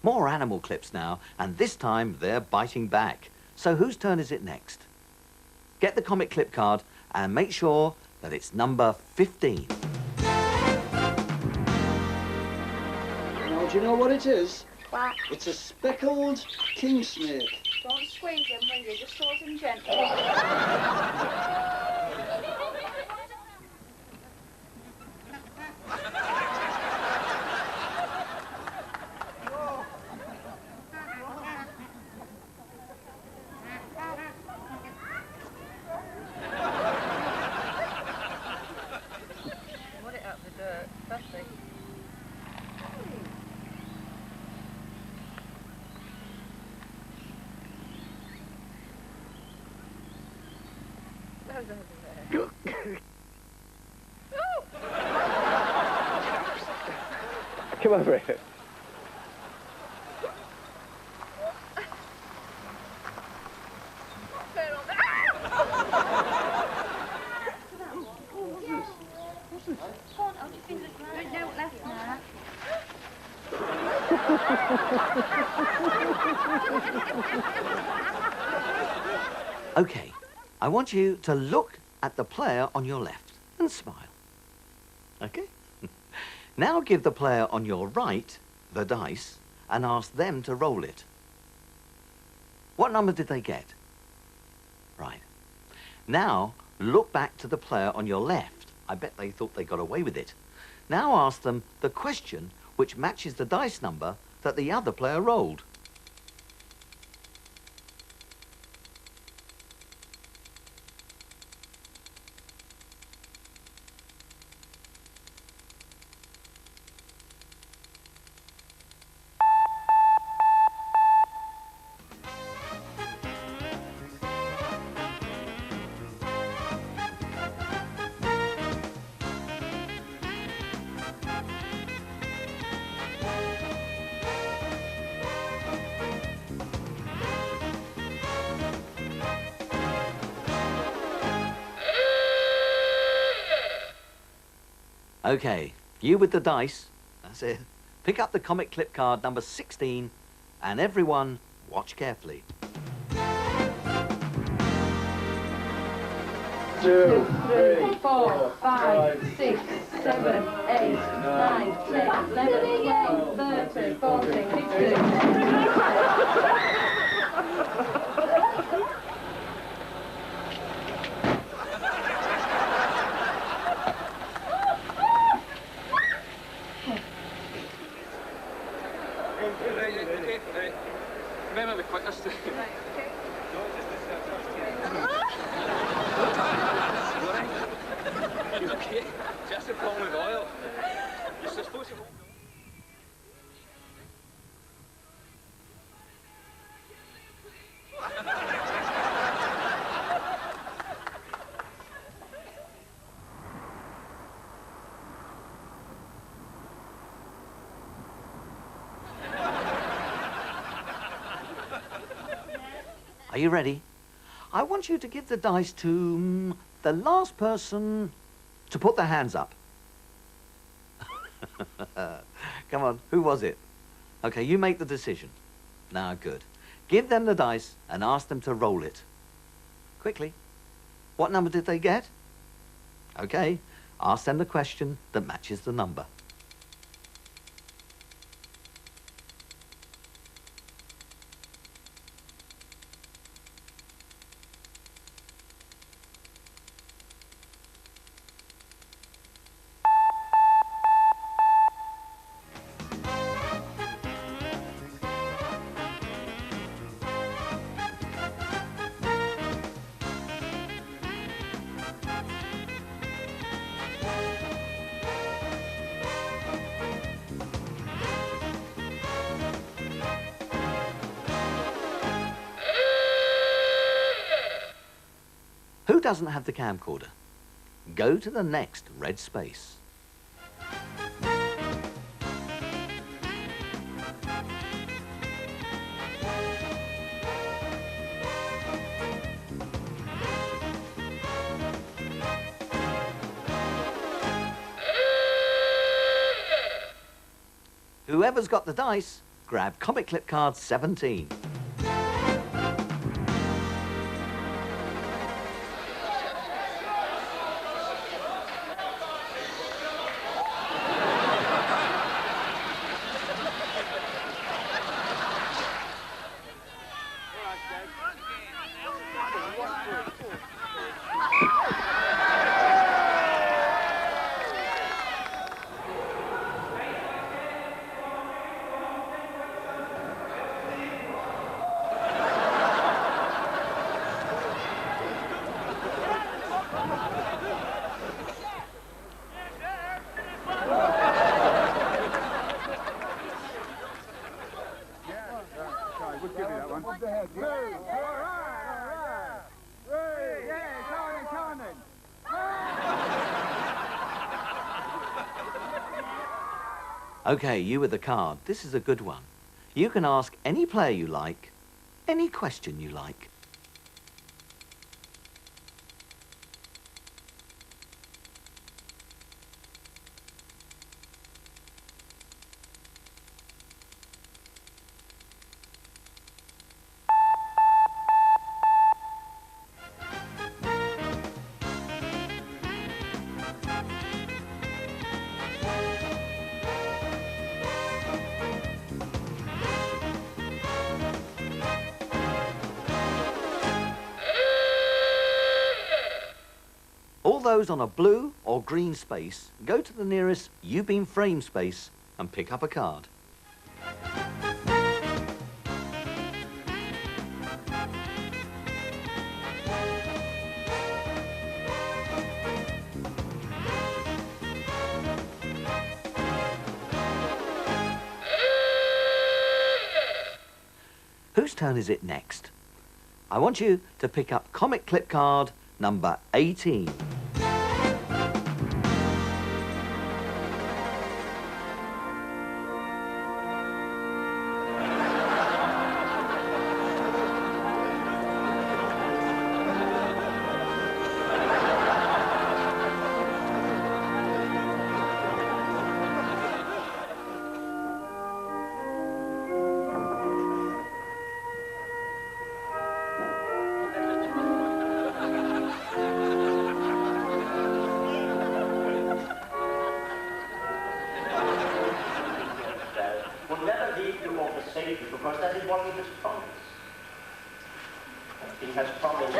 More animal clips now, and this time they're biting back. So whose turn is it next? Get the comic clip card and make sure that it's number 15. Now, do you know what it is? What? It's a speckled king snake. Don't squeeze him, will you? Just hold him gently. Come over here. Okay, I want you to look at the player on your left and smile. Okay? Now give the player on your right the dice and ask them to roll it. What number did they get? Right. Now look back to the player on your left. I bet they thought they got away with it. Now ask them the question which matches the dice number that the other player rolled. Okay, you with the dice. That's it. Pick up the comic clip card number 16, and everyone, watch carefully. 2, 3, 4, 5, 6, 7, 8, 9, 10, 11, 12, 13, 14, 15. Remember the quickest. You okay? Just a problem with oil. You're supposed to... Are you ready? I want you to give the dice to the last person to put their hands up. Come on, who was it? Okay, you make the decision. Now, good. Give them the dice and ask them to roll it. Quickly. What number did they get? Okay, ask them the question that matches the number. Who doesn't have the camcorder? Go to the next red space. Whoever's got the dice, grab comic clip card 17. Okay, you with the card. This is a good one. You can ask any player you like, any question you like. All those on a blue or green space, go to the nearest You've Been Framed space and pick up a card. Whose turn is it next? I want you to pick up comic clip card number 18. secret because that is one of his promise. He has promised.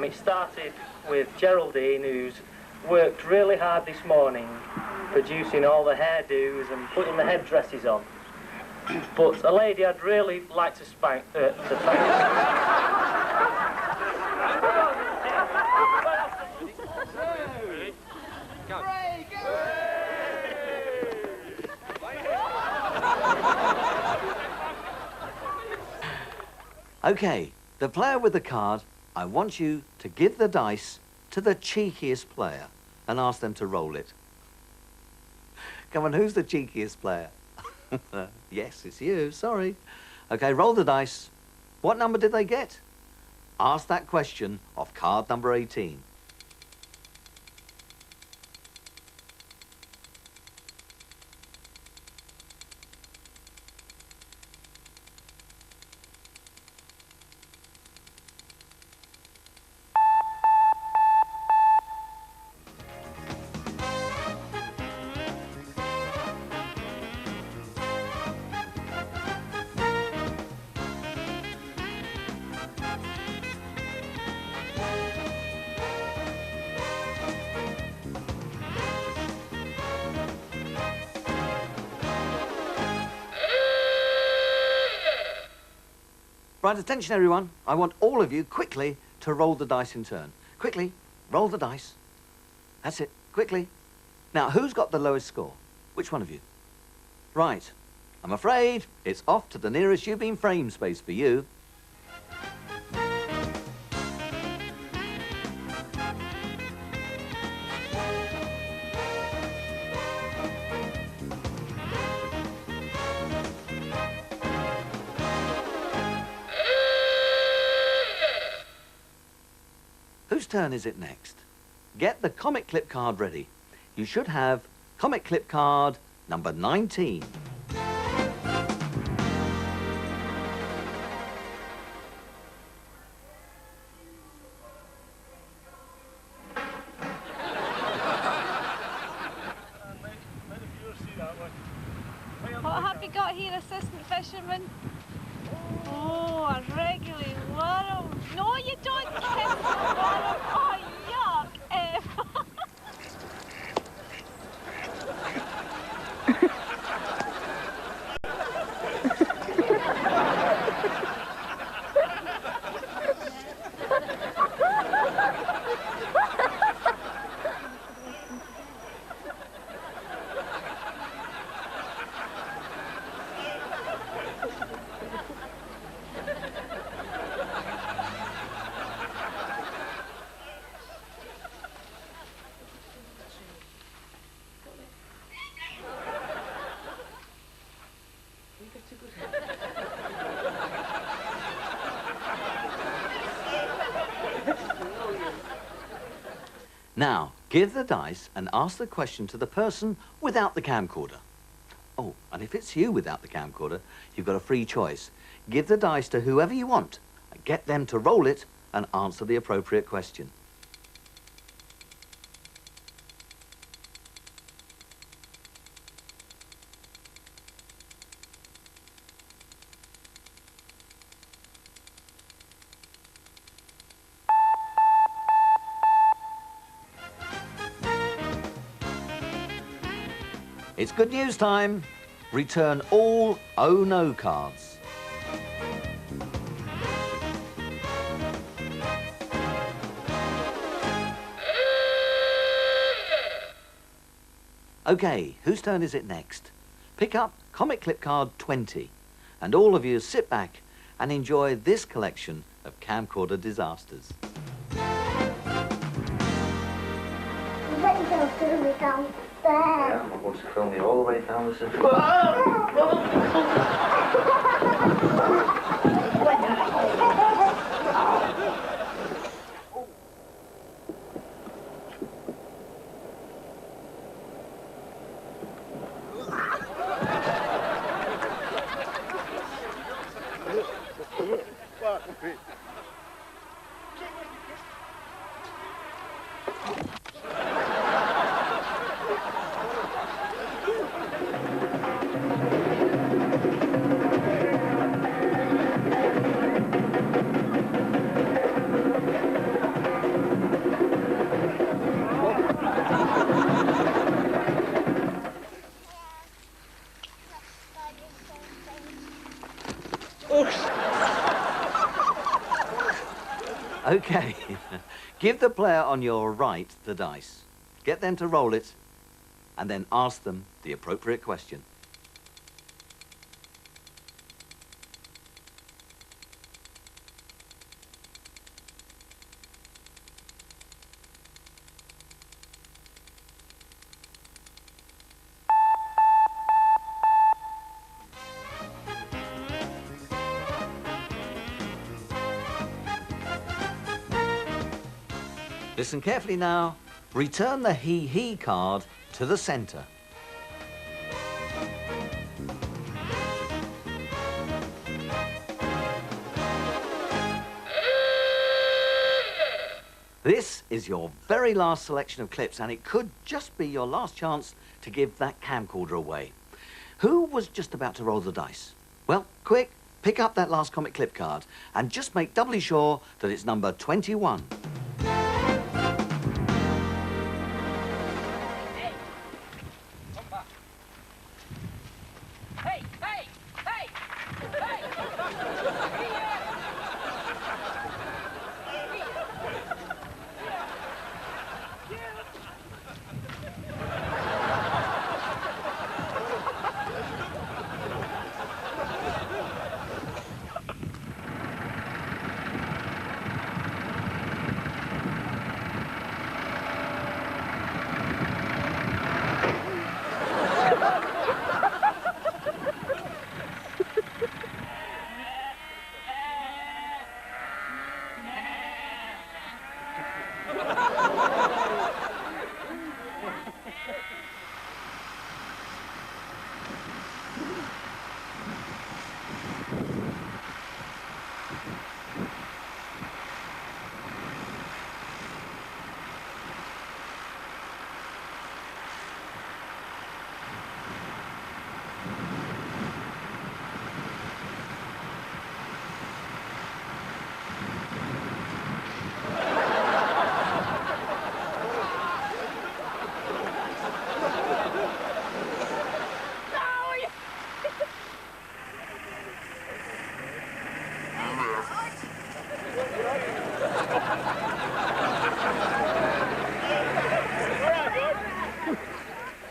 It started with Geraldine, who's worked really hard this morning, producing all the hairdos and putting the headdresses on. But a lady I'd really like to thank. Okay, the player with the card, I want you to give the dice to the cheekiest player and ask them to roll it. Come on, who's the cheekiest player? Yes, it's you, sorry. Okay, roll the dice. What number did they get? Ask that question of card number 18. Right, attention everyone. I want all of you quickly to roll the dice in turn. Quickly, roll the dice. That's it, quickly. Now, who's got the lowest score? Which one of you? Right, I'm afraid it's off to the nearest you've been framed space for you. Whose turn is it next? Get the comic clip card ready. You should have comic clip card number 19. What have you got here, assistant fisherman? Oh, a regularly worm. No, you don't kiss the worm. Oh, yuck. Now, give the dice and ask the question to the person without the camcorder. Oh, and if it's you without the camcorder, you've got a free choice. Give the dice to whoever you want, get them to roll it and answer the appropriate question. It's good news time. Return all Oh No cards. Okay, whose turn is it next? Pick up comic clip card 20 and all of you sit back and enjoy this collection of camcorder disasters. I bet you're going to film me down there. Yeah, I'm going to film you all the way down the center. Okay. Give the player on your right the dice. Get them to roll it, and then ask them the appropriate question. Listen carefully now. Return the he card to the centre. This is your very last selection of clips, and it could just be your last chance to give that camcorder away. Who was just about to roll the dice? Well, quick, pick up that last comic clip card and just make doubly sure that it's number 21.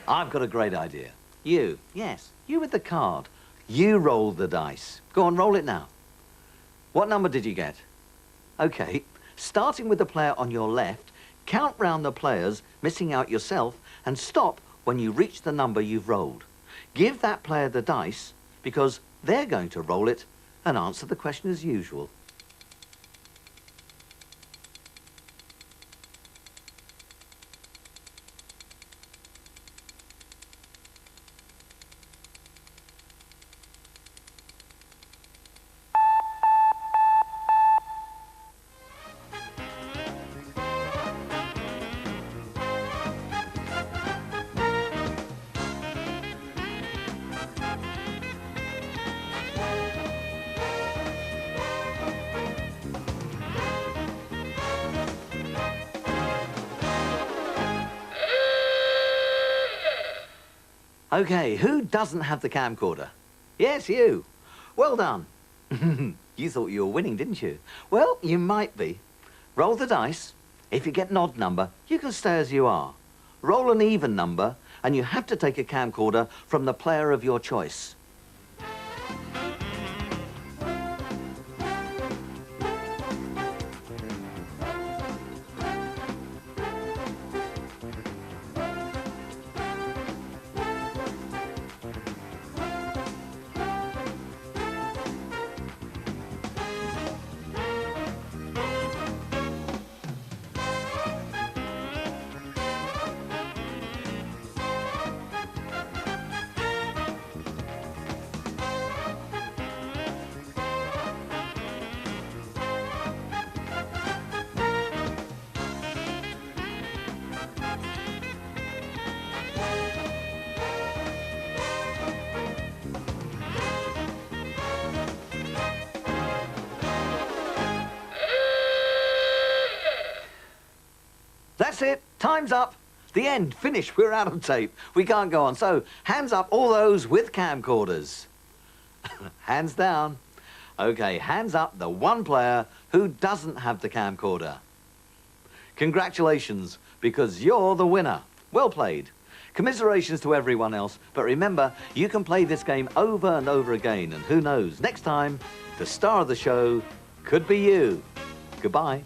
I've got a great idea. You, yes, you with the card. You roll the dice. Go on, roll it now. What number did you get? Okay, starting with the player on your left, count round the players, missing out yourself, and stop when you reach the number you've rolled. Give that player the dice, because they're going to roll it and answer the question as usual. Okay, who doesn't have the camcorder? Yes, you. Well done. You thought you were winning, didn't you? Well, you might be. Roll the dice. If you get an odd number, you can stay as you are. Roll an even number, and you have to take a camcorder from the player of your choice. That's it. Time's up. The end. Finished. We're out of tape. We can't go on. So, hands up all those with camcorders. Hands down. OK, hands up the one player who doesn't have the camcorder. Congratulations, because you're the winner. Well played. Commiserations to everyone else, but remember, you can play this game over and over again, and who knows, next time, the star of the show could be you. Goodbye.